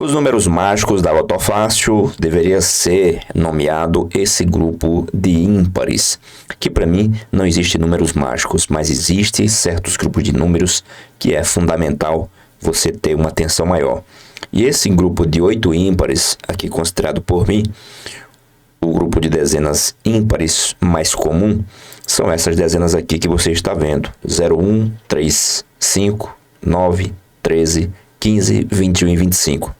Os números mágicos da Loto Fácil deveria ser nomeado esse grupo de ímpares, que para mim não existe números mágicos, mas existe certos grupos de números que é fundamental você ter uma atenção maior. E esse grupo de 8 ímpares, aqui considerado por mim, o grupo de dezenas ímpares mais comum, são essas dezenas aqui que você está vendo: 0, 1, 3, 5, 9, 13, 15, 21 e 25.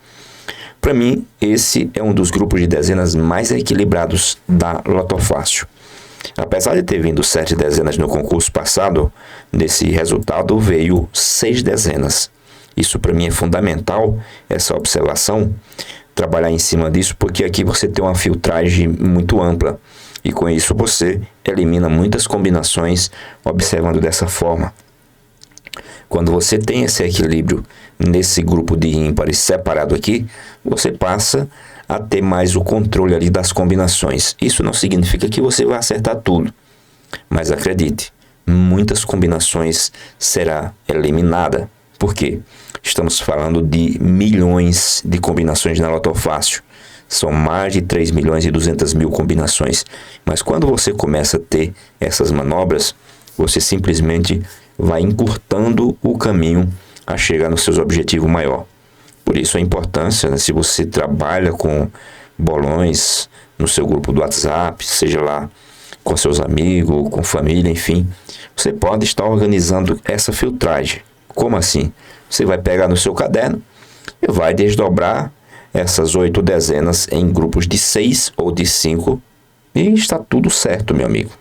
Para mim, esse é um dos grupos de dezenas mais equilibrados da Loto Fácil. Apesar de ter vindo 7 dezenas no concurso passado, nesse resultado veio 6 dezenas. Isso para mim é fundamental, essa observação, trabalhar em cima disso, porque aqui você tem uma filtragem muito ampla e com isso você elimina muitas combinações observando dessa forma. Quando você tem esse equilíbrio nesse grupo de ímpares separado aqui, você passa a ter mais o controle ali das combinações. Isso não significa que você vai acertar tudo, mas acredite, muitas combinações será eliminada. Por quê? Estamos falando de milhões de combinações na Loto Fácil. São mais de 3 milhões e 200 mil combinações. Mas quando você começa a ter essas manobras, você simplesmente vai encurtando o caminho a chegar nos seus objetivos maior. Por isso a importância, né, se você trabalha com bolões no seu grupo do WhatsApp, seja lá com seus amigos, com família, enfim, você pode estar organizando essa filtragem. Como assim? Você vai pegar no seu caderno e vai desdobrar essas 8 dezenas em grupos de 6 ou de 5 e está tudo certo, meu amigo.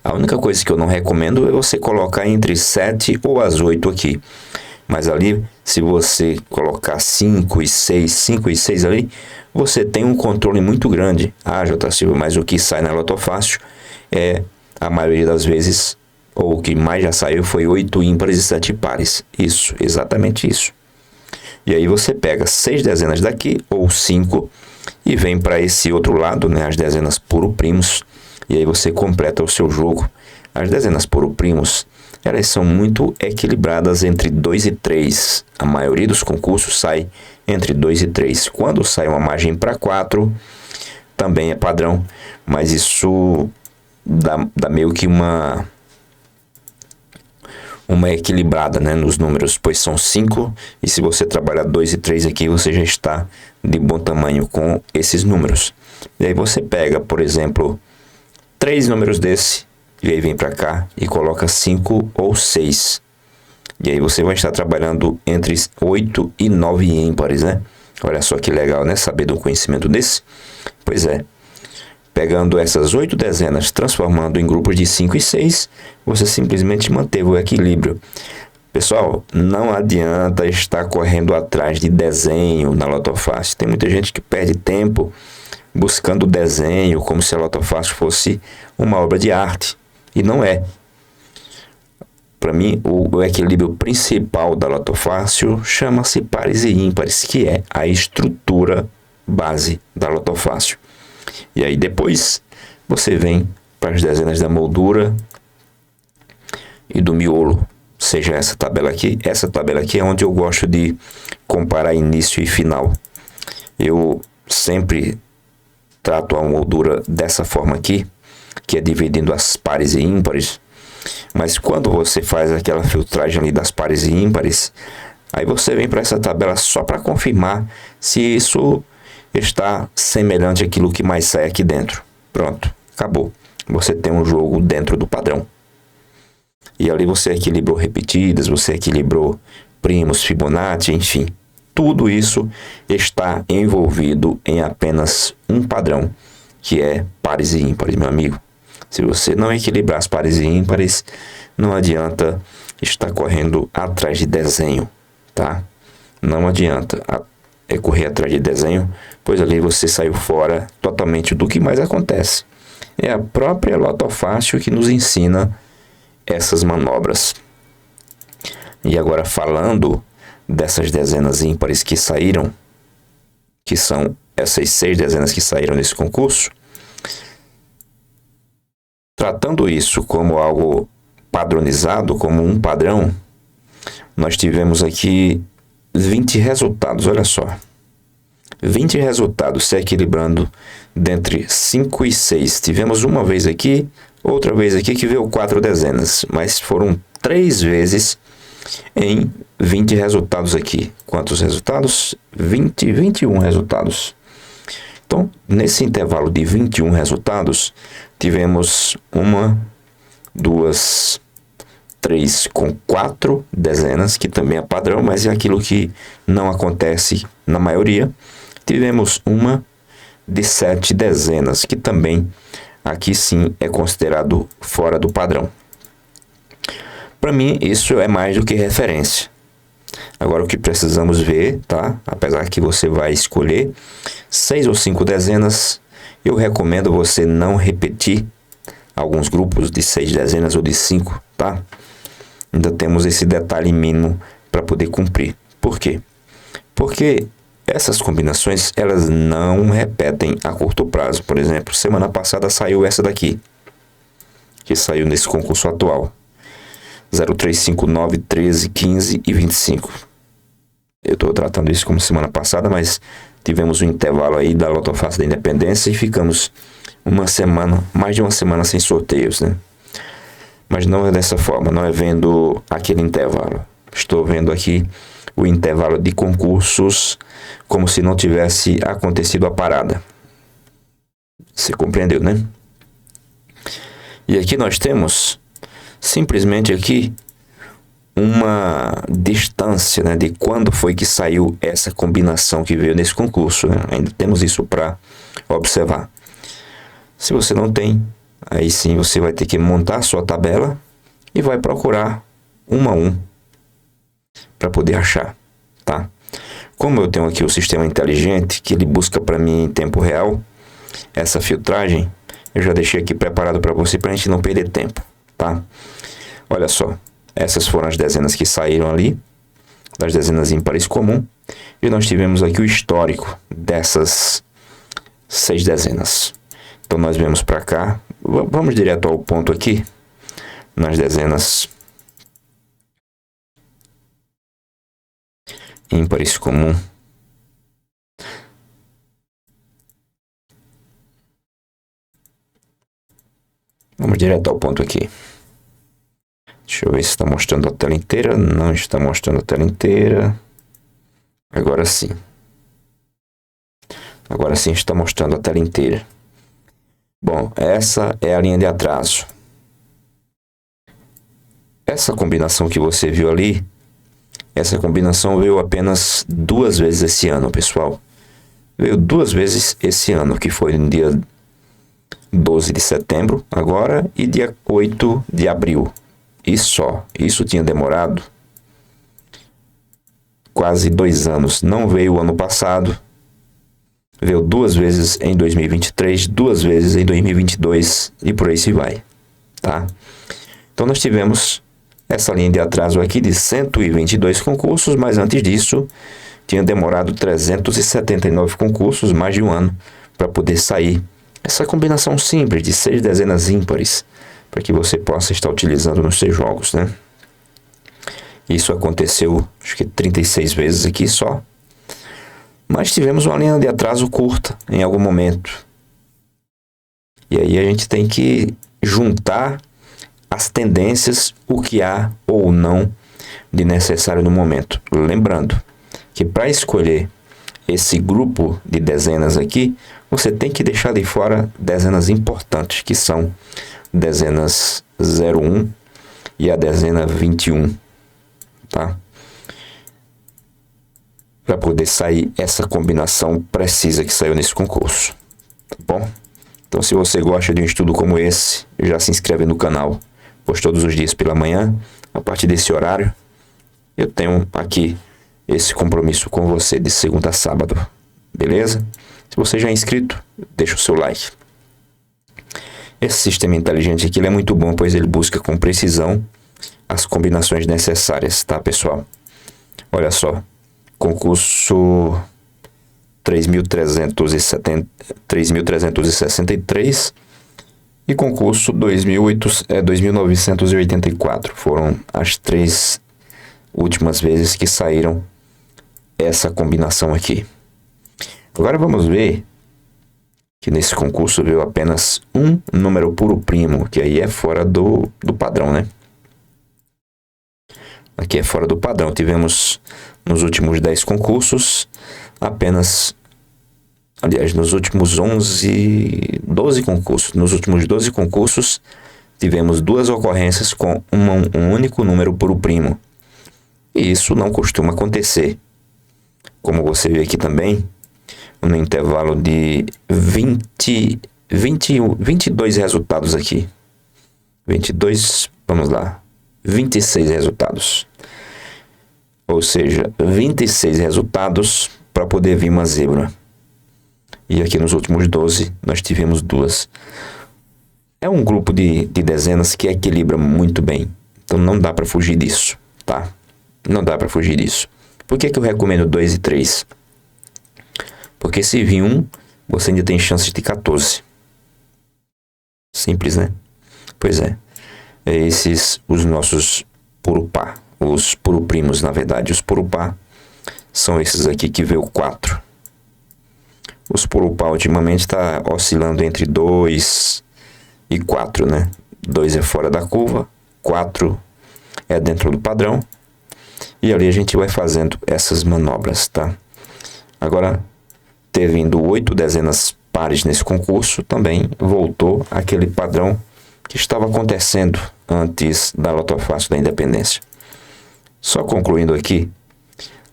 A única coisa que eu não recomendo é você colocar entre 7 ou as 8 aqui. Mas ali, se você colocar 5 e 6 ali, você tem um controle muito grande. Ah, J. Silva, mas o que sai na Loto Fácil é, a maioria das vezes, ou o que mais já saiu foi 8 ímpares e 7 pares. Isso, exatamente isso. E aí você pega 6 dezenas daqui, ou 5, e vem para esse outro lado, né, as dezenas puro primos, e aí você completa o seu jogo. As dezenas puro primos, elas são muito equilibradas entre 2 e 3. A maioria dos concursos sai entre 2 e 3. Quando sai uma margem para 4, também é padrão, mas isso dá meio que uma equilibrada, né, nos números, pois são 5, e se você trabalhar 2 e 3 aqui, você já está de bom tamanho com esses números. E aí você pega, por exemplo, 3 números desse, e aí vem para cá e coloca 5 ou 6. E aí você vai estar trabalhando entre 8 e 9 ímpares, né? Olha só que legal, né? Saber de um conhecimento desse. Pois é. Pegando essas 8 dezenas, transformando em grupos de 5 e 6, você simplesmente manteve o equilíbrio. Pessoal, não adianta estar correndo atrás de desenho na Loto Fácil. Tem muita gente que perde tempo buscando desenho, como se a Loto Fácil fosse uma obra de arte. E não é. Para mim, o equilíbrio principal da Loto Fácil chama-se pares e ímpares, que é a estrutura base da Loto Fácil. E aí depois você vem para as dezenas da moldura e do miolo, seja essa tabela aqui. Essa tabela aqui é onde eu gosto de comparar início e final. Eu sempre trato a moldura dessa forma aqui, que é dividindo as pares e ímpares. Mas quando você faz aquela filtragem ali das pares e ímpares, aí você vem para essa tabela só para confirmar se isso está semelhante àquilo que mais sai aqui dentro. Pronto, acabou. Você tem um jogo dentro do padrão. E ali você equilibrou repetidas, você equilibrou primos, Fibonacci, enfim. Tudo isso está envolvido em apenas um padrão, que é pares e ímpares, meu amigo. Se você não equilibrar as pares e ímpares, não adianta estar correndo atrás de desenho, tá? Não adianta correr atrás de desenho, pois ali você saiu fora totalmente do que mais acontece. É a própria Loto Fácil que nos ensina essas manobras. E agora falando dessas dezenas ímpares que saíram, que são essas 6 dezenas que saíram desse concurso, tratando isso como algo padronizado, como um padrão, nós tivemos aqui 20 resultados, olha só. 20 resultados se equilibrando dentre 5 e 6. Tivemos uma vez aqui, outra vez aqui que veio 4 dezenas, mas foram 3 vezes em 20 resultados aqui. Quantos resultados? 21 resultados. Então, nesse intervalo de 21 resultados, tivemos 1, 2, 3 com 4 dezenas, que também é padrão, mas é aquilo que não acontece na maioria. Tivemos uma de 7 dezenas, que também aqui sim é considerado fora do padrão. Para mim, isso é mais do que referência. Agora, o que precisamos ver, tá? Apesar que você vai escolher 6 ou 5 dezenas, eu recomendo você não repetir alguns grupos de 6 dezenas ou de 5, tá? Ainda temos esse detalhe mínimo para poder cumprir. Por quê? Porque essas combinações, elas não repetem a curto prazo. Por exemplo, semana passada saiu essa daqui, que saiu nesse concurso atual. 0, 3, 5, 9, 13, 15 e 25. Eu estou tratando isso como semana passada, mas tivemos um intervalo aí da Lotofácil da Independência e ficamos mais de uma semana sem sorteios, né? Mas não é dessa forma, não é vendo aquele intervalo. Estou vendo aqui o intervalo de concursos como se não tivesse acontecido a parada. Você compreendeu, né? E aqui nós temos simplesmente aqui uma distância, né, de quando foi que saiu essa combinação que veio nesse concurso, né? Ainda temos isso para observar. Se você não tem, aí sim você vai ter que montar a sua tabela e vai procurar um a um para poder achar, tá? Como eu tenho aqui o sistema inteligente, que ele busca para mim em tempo real, essa filtragem, eu já deixei aqui preparado para você, para a gente não perder tempo, tá? Olha só, essas foram as dezenas que saíram ali, das dezenas ímpares comum, e nós tivemos aqui o histórico dessas 6 dezenas. Então nós vemos para cá, vamos direto ao ponto aqui, nas dezenas ímpares comum. Vamos direto ao ponto aqui. Deixa eu ver se está mostrando a tela inteira. Não está mostrando a tela inteira. Agora sim. Agora sim está mostrando a tela inteira. Bom, essa é a linha de atraso. Essa combinação que você viu ali, essa combinação veio apenas 2 vezes esse ano, pessoal. Veio 2 vezes esse ano, que foi no dia 12 de setembro, agora, e dia 8 de abril. E só. Isso tinha demorado quase 2 anos. Não veio o ano passado. Veio 2 vezes em 2023, 2 vezes em 2022 e por aí se vai, tá? Então nós tivemos essa linha de atraso aqui de 122 concursos, mas antes disso tinha demorado 379 concursos, mais de um ano, para poder sair essa combinação simples de 6 dezenas ímpares, para que você possa estar utilizando nos seus jogos, né? Isso aconteceu, acho que 36 vezes aqui só. Mas tivemos uma linha de atraso curta em algum momento. E aí a gente tem que juntar as tendências, o que há ou não de necessário no momento. Lembrando que para escolher esse grupo de dezenas aqui, você tem que deixar de fora dezenas importantes, que são dezenas 01 e a dezena 21, tá? Para poder sair essa combinação precisa que saiu nesse concurso, tá bom? Então, se você gosta de um estudo como esse, já se inscreve no canal, pois todos os dias pela manhã, a partir desse horário, eu tenho aqui esse compromisso com você de segunda a sábado, beleza? Se você já é inscrito, deixa o seu like. Esse sistema inteligente aqui ele é muito bom, pois ele busca com precisão as combinações necessárias, tá, pessoal? Olha só. Concurso 3.363 e concurso 2.984. Foram as 3 últimas vezes que saíram essa combinação aqui. Agora vamos ver que nesse concurso veio apenas um número puro primo, que aí é fora do padrão, né? Aqui é fora do padrão. Tivemos nos últimos 10 concursos apenas... Aliás, nos últimos 12 concursos. Nos últimos 12 concursos, tivemos 2 ocorrências com um único número puro primo. E isso não costuma acontecer. Como você vê aqui também, no intervalo de 22 resultados aqui. 22, vamos lá, 26 resultados. Ou seja, 26 resultados para poder vir uma zebra. E aqui nos últimos 12, nós tivemos 2. É um grupo de dezenas que equilibra muito bem. Então não dá para fugir disso, tá? Não dá para fugir disso. Por que eu recomendo 2 e 3? Porque se vir 1, você ainda tem chance de 14. Simples, né? Pois é. Esses os nossos puro par. Os puro primos, na verdade. Os puro par são esses aqui que veio 4. Os puro par ultimamente está oscilando entre 2 e 4, né? 2 é fora da curva, 4 é dentro do padrão. E ali a gente vai fazendo essas manobras, tá? Agora, ter vindo 8 dezenas pares nesse concurso, também voltou àquele padrão que estava acontecendo antes da Loto Fácil da Independência. Só concluindo aqui,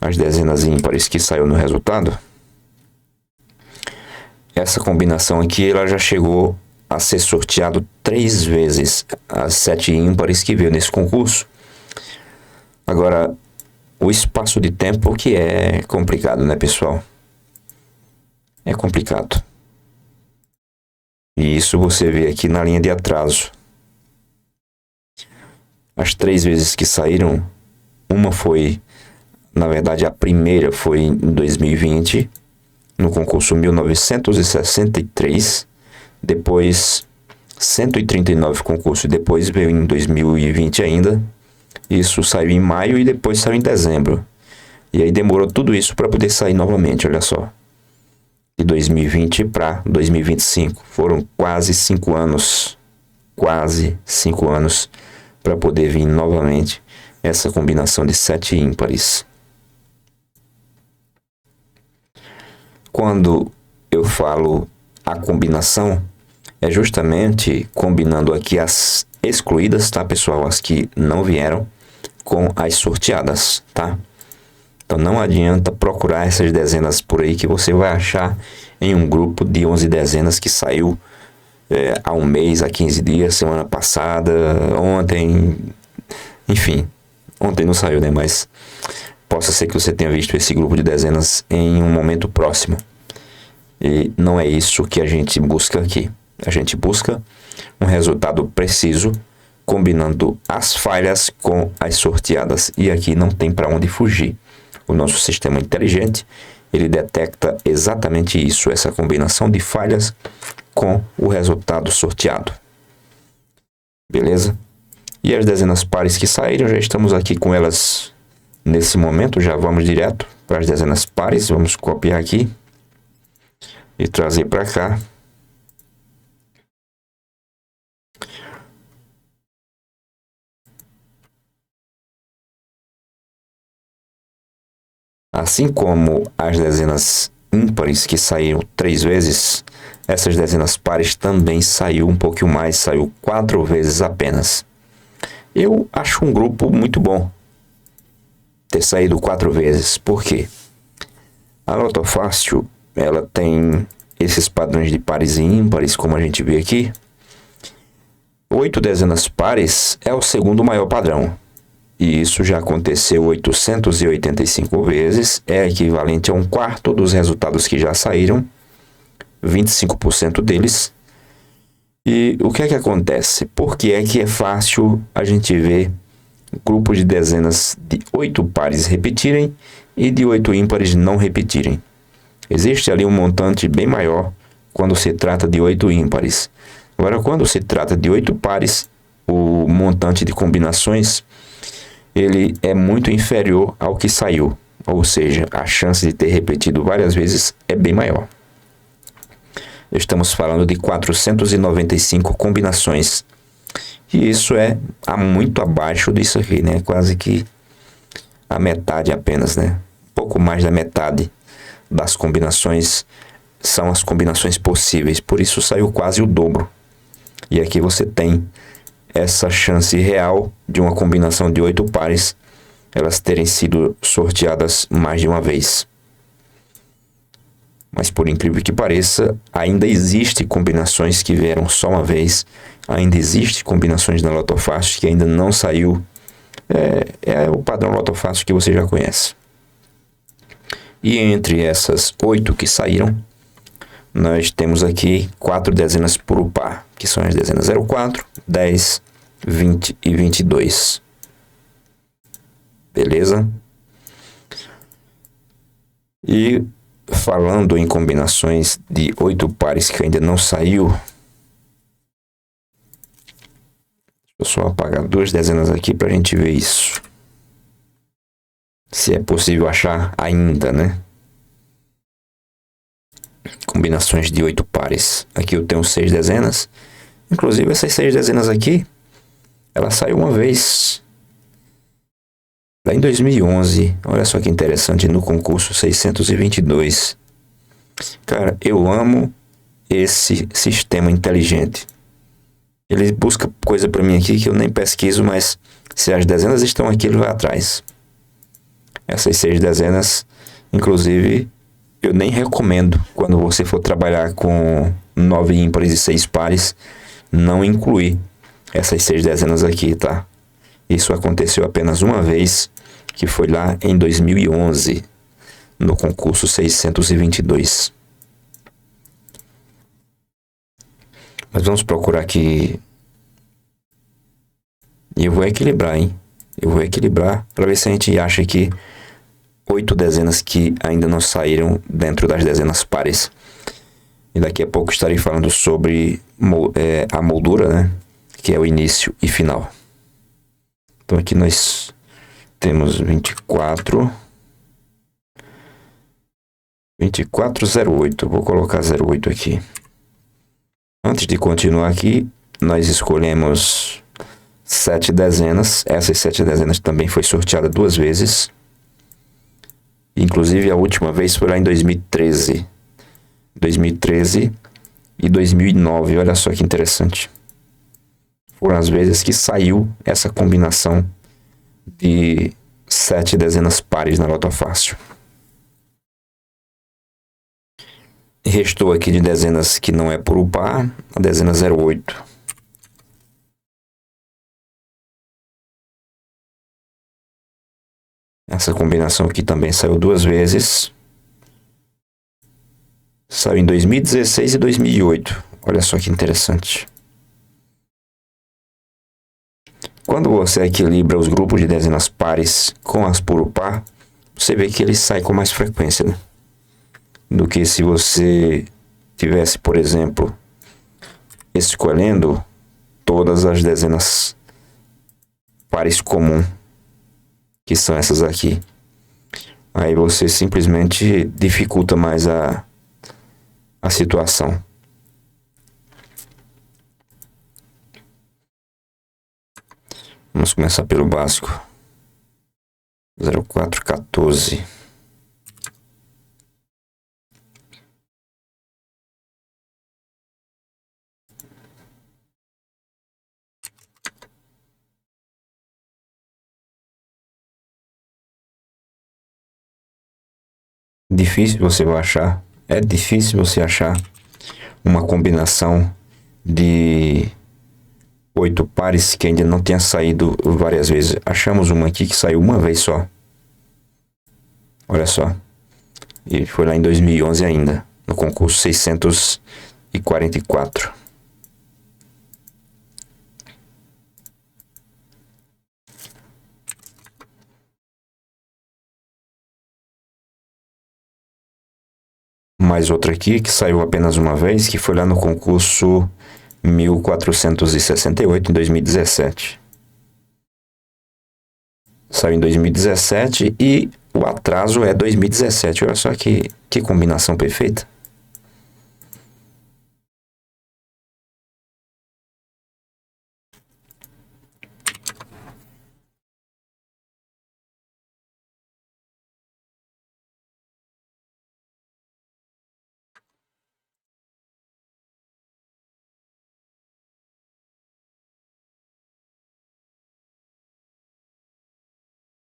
as dezenas ímpares que saiu no resultado, essa combinação aqui ela já chegou a ser sorteado 3 vezes as 7 ímpares que veio nesse concurso. Agora, o espaço de tempo que é complicado, né, pessoal? É complicado. E isso você vê aqui na linha de atraso. As 3 vezes que saíram, uma foi, na verdade, a primeira foi em 2020, no concurso 1963, depois 139 concursos, depois veio em 2020 ainda. Isso saiu em maio e depois saiu em dezembro. E aí demorou tudo isso para poder sair novamente, olha só. De 2020 para 2025. Foram quase 5 anos. Quase 5 anos para poder vir novamente essa combinação de 7 ímpares. Quando eu falo a combinação, é justamente combinando aqui as excluídas, tá, pessoal? As que não vieram com as sorteadas, tá? Então não adianta procurar essas dezenas por aí que você vai achar em um grupo de 11 dezenas que saiu há um mês, há 15 dias, semana passada, ontem, enfim, ontem não saiu, né? Mas possa ser que você tenha visto esse grupo de dezenas em um momento próximo. E não é isso que a gente busca aqui. A gente busca um resultado preciso, combinando as falhas com as sorteadas. E aqui não tem para onde fugir. O nosso sistema inteligente, ele detecta exatamente isso, essa combinação de falhas com o resultado sorteado. Beleza? E as dezenas pares que saíram, já estamos aqui com elas nesse momento. Já vamos direto para as dezenas pares. Vamos copiar aqui e trazer para cá. Assim como as dezenas ímpares que saíram 3 vezes, essas dezenas pares também saiu um pouquinho mais, saiu 4 vezes apenas. Eu acho um grupo muito bom ter saído 4 vezes. Por quê? A Loto Fácil, ela tem esses padrões de pares e ímpares, como a gente vê aqui. 8 dezenas pares é o segundo maior padrão. E isso já aconteceu 885 vezes, é equivalente a 1/4 dos resultados que já saíram, 25% deles. E o que é que acontece? Por que é fácil a gente ver grupos de dezenas de 8 pares repetirem e de 8 ímpares não repetirem? Existe ali um montante bem maior quando se trata de 8 ímpares. Agora, quando se trata de 8 pares, o montante de combinações ele é muito inferior ao que saiu. ou seja, a chance de ter repetido várias vezes é bem maior. Estamos falando de 495 combinações. E isso é muito abaixo disso aqui, né? Quase que a metade apenas, né? Pouco mais da metade das combinações são as combinações possíveis. Por isso saiu quase o dobro. E aqui você tem essa chance real de uma combinação de 8 pares elas terem sido sorteadas mais de uma vez. Mas por incrível que pareça, ainda existe combinações que vieram só uma vez, ainda existe combinações na Loto Fácil que ainda não saiu. É o padrão Loto Fácil que você já conhece. E entre essas 8 que saíram, nós temos aqui 4 dezenas por par, que são as dezenas 04, 10, 20 e 22. Beleza? E falando em combinações de 8 pares que ainda não saiu, eu só apagar 2 dezenas aqui para a gente ver isso. Se é possível achar ainda, né? Combinações de 8 pares. Aqui eu tenho 6 dezenas. Inclusive essas 6 dezenas aqui, ela saiu uma vez. Lá em 2011. Olha só que interessante, no concurso 622. Cara, eu amo esse sistema inteligente. Ele busca coisa para mim aqui que eu nem pesquiso, mas se as dezenas estão aqui, ele vai atrás. Essas 6 dezenas, inclusive, eu nem recomendo quando você for trabalhar com 9 ímpares e 6 pares, não incluir essas 6 dezenas aqui, tá? Isso aconteceu apenas uma vez, que foi lá em 2011, no concurso 622. Mas vamos procurar aqui. E eu vou equilibrar, hein? Eu vou equilibrar para ver se a gente acha aqui 8 dezenas que ainda não saíram dentro das dezenas pares. E daqui a pouco estarei falando sobre a moldura, né? Que é o início e final. Então aqui nós temos 24. 2408. Vou colocar 08 aqui. Antes de continuar aqui, nós escolhemos 7 dezenas. Essas 7 dezenas também foi sorteada 2 vezes. Inclusive a última vez foi lá em 2013. 2013 e 2009. Olha só que interessante. Foram as vezes que saiu essa combinação de 7 dezenas pares na Loto Fácil. Restou aqui de dezenas que não é por par, a dezena 08. Essa combinação aqui também saiu 2 vezes. Saiu em 2016 e 2008. Olha só que interessante. Quando você equilibra os grupos de dezenas pares com as por par, você vê que eles saem com mais frequência, né? Do que se você tivesse, por exemplo, escolhendo todas as dezenas pares comum, que são essas aqui. Aí você simplesmente dificulta mais a situação. Vamos começar pelo básico. 0414. Difícil você achar. É difícil você achar uma combinação de 8 pares que ainda não tenha saído várias vezes. Achamos uma aqui que saiu uma vez só. Olha só. E foi lá em 2011 ainda, no concurso 644. Mais outra aqui que saiu apenas uma vez, que foi lá no concurso 1468 em 2017. Saiu em 2017 e o atraso é 2017. Olha só que combinação perfeita.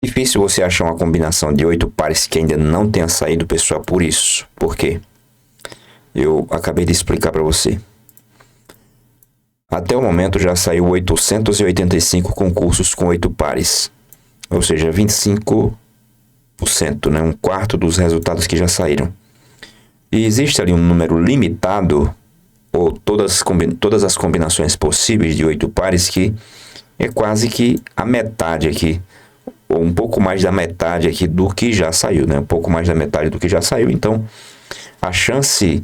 Difícil você achar uma combinação de 8 pares que ainda não tenha saído, pessoal, por isso. Por quê? Eu acabei de explicar para você. Até o momento já saiu 885 concursos com 8 pares. Ou seja, 25%, né? Um quarto dos resultados que já saíram. E existe ali um número limitado, ou todas as combinações possíveis de 8 pares, que é quase que a metade aqui, ou um pouco mais da metade aqui do que já saiu, né? Um pouco mais da metade do que já saiu. Então, a chance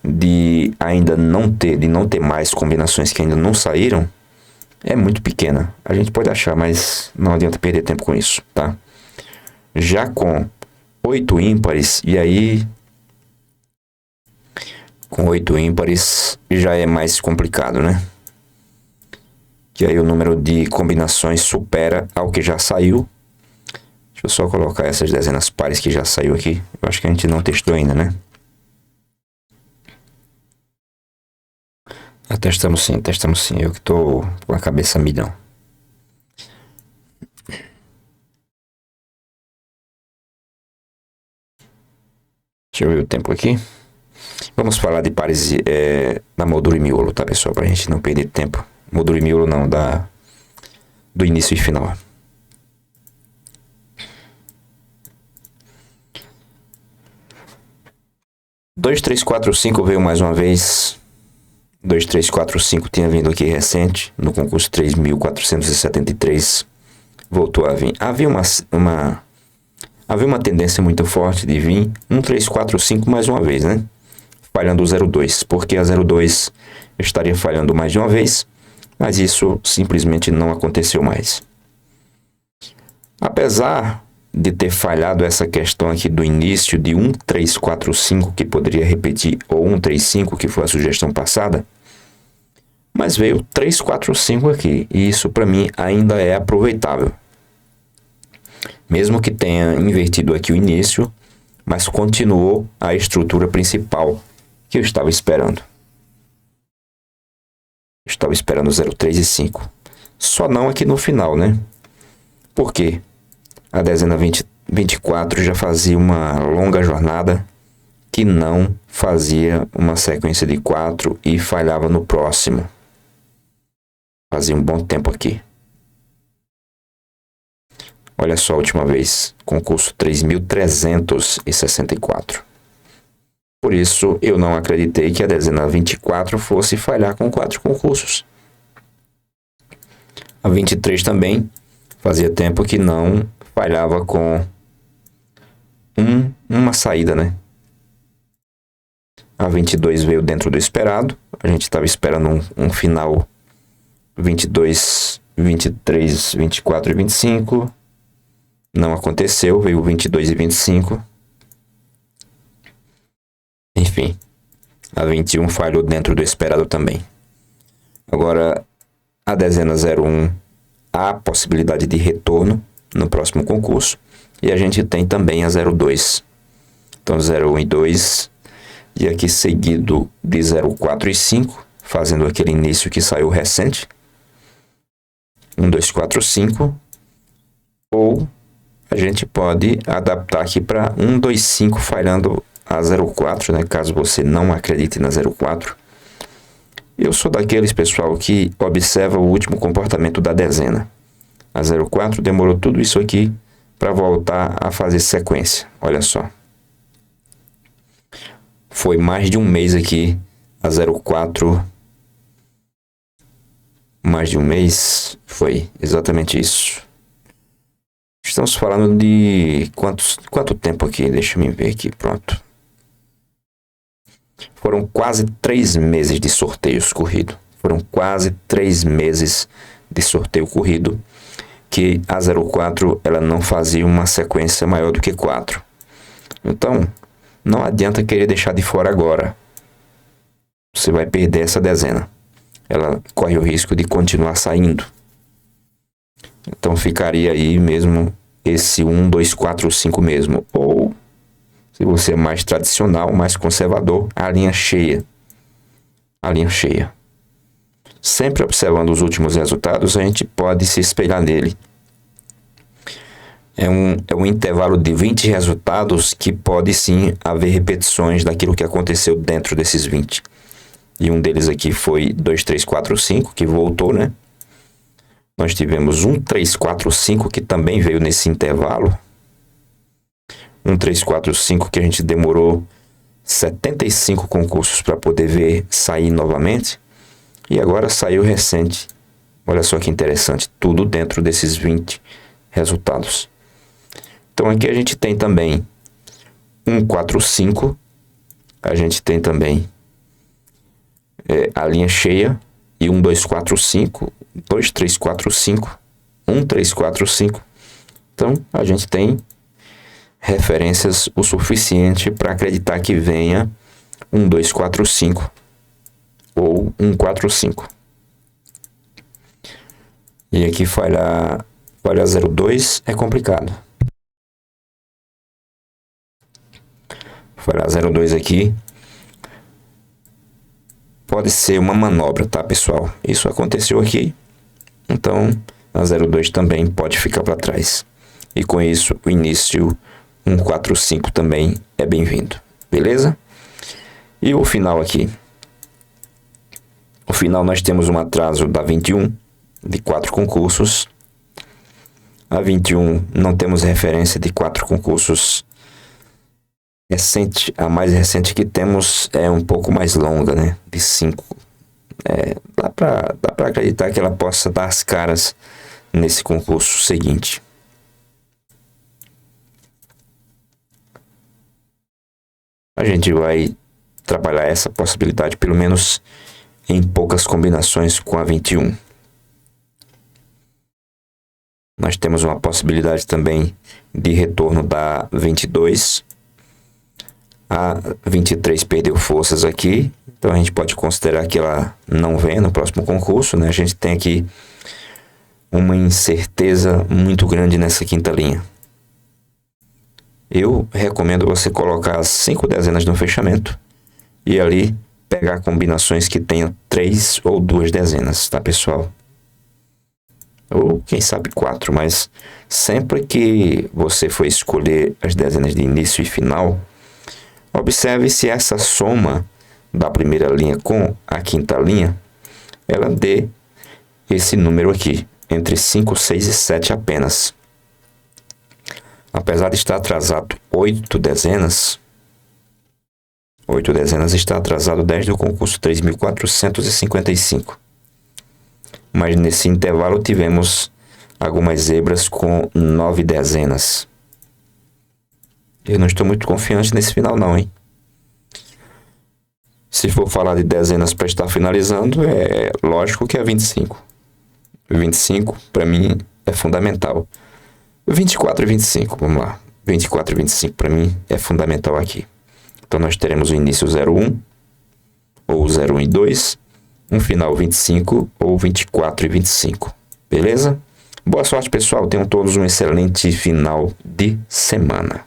de ainda não ter mais combinações que ainda não saíram é muito pequena. A gente pode achar, mas não adianta perder tempo com isso, tá? Já com 8 ímpares, e aí com 8 ímpares já é mais complicado, né? Que aí o número de combinações supera ao que já saiu. Deixa eu só colocar essas dezenas pares que já saiu aqui. Eu acho que a gente não testou ainda, né? Testamos sim. Eu que tô com a cabeça a milhão. Deixa eu ver o tempo aqui. Vamos falar de pares da moldura e miolo, tá, pessoal? Pra gente não perder tempo. Moldura e miolo não, do início e final. 2, 3, 4, 5 veio mais uma vez. 2, 3, 4, 5 tinha vindo aqui recente. No concurso 3.473 voltou a vir. Havia uma tendência muito forte de vir 1, 3, 4, 5 mais uma vez, né? Falhando o 02. Porque a 02 estaria falhando mais de uma vez. Mas isso simplesmente não aconteceu mais. Apesar de ter falhado essa questão aqui do início de 1, 3, 4, 5, que poderia repetir, ou 1, 3, 5, que foi a sugestão passada, mas veio 3, 4, 5 aqui, e isso para mim ainda é aproveitável. Mesmo que tenha invertido aqui o início, mas continuou a estrutura principal que eu estava esperando. Eu estava esperando 0, 3 e 5. Só não aqui no final, né? Por quê? A dezena 24 já fazia uma longa jornada que não fazia uma sequência de 4 e falhava no próximo. Fazia um bom tempo aqui. Olha só a última vez, concurso 3.364. Por isso, eu não acreditei que a dezena 24 fosse falhar com 4 concursos. A 23 também fazia tempo que não falhava com uma saída, né? A 22 veio dentro do esperado. A gente estava esperando um final 22, 23, 24 e 25. Não aconteceu, veio 22 e 25. Enfim, a 21 falhou dentro do esperado também. Agora, a dezena 01, há possibilidade de retorno no próximo concurso. E a gente tem também a 02. Então, 01 e 2. E aqui seguido de 04 e 5, fazendo aquele início que saiu recente. 1, 2, 4, 5. Ou a gente pode adaptar aqui para 1, 2, 5, falhando a 04, né? Caso você não acredite na 04. Eu sou daqueles, pessoal, que observa o último comportamento da dezena. A 04 demorou tudo isso aqui para voltar a fazer sequência. Olha só. Foi mais de um mês aqui, a 04. Mais de um mês, foi exatamente isso. Estamos falando de quanto tempo aqui? Deixa eu ver aqui, pronto. Foram quase 3 meses de sorteios corrido. Que que a 04 ela não fazia uma sequência maior do que 4. Então, não adianta querer deixar de fora agora. Você vai perder essa dezena. Ela corre o risco de continuar saindo. Então, ficaria aí mesmo esse 1, 2, 4, 5 mesmo. Ou, se você é mais tradicional, mais conservador, a linha cheia. A linha cheia. Sempre observando os últimos resultados, a gente pode se espelhar nele. É um intervalo de 20 resultados que pode sim haver repetições daquilo que aconteceu dentro desses 20. E um deles aqui foi 2, 3, 4, 5, que voltou, né? Nós tivemos 1, 3, 4, 5, que também veio nesse intervalo. 1, 3, 4, 5, que a gente demorou 75 concursos para poder ver sair novamente. E agora saiu recente. Olha só que interessante. Tudo dentro desses 20 resultados. Então aqui a gente tem também 1, 4, 5. A gente tem também a linha cheia. E 1, 2, 4, 5. 2, 3, 4, 5. 1, 3, 4, 5. Então a gente tem referências o suficiente para acreditar que venha 1, 2, 4, 5. Ou 1, 4, 5. E aqui falhar 02 é complicado. Falhar 02 aqui pode ser uma manobra, tá, pessoal? Isso aconteceu aqui. Então, a 02 também pode ficar para trás. E com isso, o início 1, 4, 5 também é bem-vindo. Beleza? E o final aqui. No final, nós temos um atraso da 21, de 4 concursos. A 21, não temos referência de 4 concursos recente. A mais recente que temos é um pouco mais longa, né? De 5. Dá para acreditar que ela possa dar as caras nesse concurso seguinte. A gente vai trabalhar essa possibilidade, pelo menos em poucas combinações com a 21. Nós temos uma possibilidade também de retorno da 22. A 23 perdeu forças aqui, então a gente pode considerar que ela não vem no próximo concurso, né? A gente tem aqui uma incerteza muito grande nessa quinta linha. Eu recomendo você colocar 5 dezenas no fechamento e ali pegar combinações que tenham 3 ou 2 dezenas, tá, pessoal? Ou quem sabe 4, mas sempre que você for escolher as dezenas de início e final, observe se essa soma da primeira linha com a quinta linha, ela dê esse número aqui, entre 5, 6 e 7 apenas. Apesar de estar atrasado 8 dezenas, 8 dezenas está atrasado desde o concurso 3.455. Mas nesse intervalo tivemos algumas zebras com 9 dezenas. Eu não estou muito confiante nesse final não, hein? Se for falar de dezenas para estar finalizando, é lógico que é 25. 25, para mim, é fundamental. 24 e 25, vamos lá. 24 e 25, para mim, é fundamental aqui. Então, nós teremos o início 01, ou 01 e 2, um final 25, ou 24 e 25. Beleza? Boa sorte, pessoal. Tenham todos um excelente final de semana.